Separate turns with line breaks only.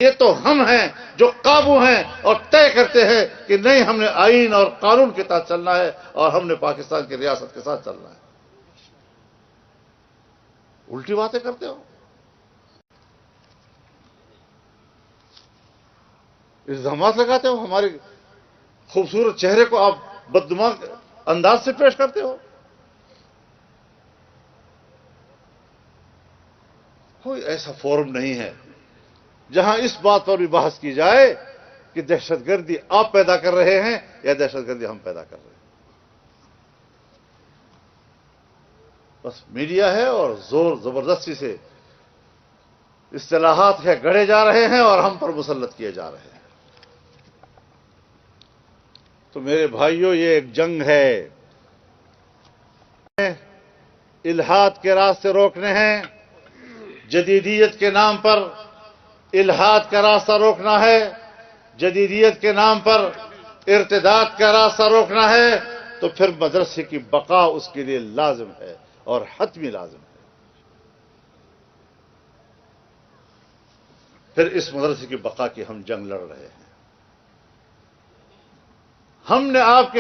یہ تو ہم ہیں جو قابو ہیں اور طے کرتے ہیں کہ نہیں، ہم نے آئین اور قانون کے تحت چلنا ہے اور ہم نے پاکستان کی ریاست کے ساتھ چلنا ہے۔ الٹی باتیں کرتے ہو، الزامات لگاتے ہو، ہمارے خوبصورت چہرے کو آپ بددماغ انداز سے پیش کرتے ہو۔ کوئی ایسا فورم نہیں ہے جہاں اس بات پر بھی بحث کی جائے کہ دہشت گردی آپ پیدا کر رہے ہیں یا دہشت گردی ہم پیدا کر رہے ہیں۔ بس میڈیا ہے اور زور زبردستی سے اصطلاحات کے گڑھے جا رہے ہیں اور ہم پر مسلط کیے جا رہے ہیں۔ تو میرے بھائیوں، یہ ایک جنگ ہے، الحاد کے راستے روکنے ہیں، جدیدیت کے نام پر الحاد کا راستہ روکنا ہے، جدیدیت کے نام پر ارتداد کا راستہ روکنا ہے، تو پھر مدرسے کی بقا اس کے لیے لازم ہے اور حتمی لازم ہے۔ پھر اس مدرسے کی بقا کی ہم جنگ لڑ رہے ہیں۔ ہم نے آپ کے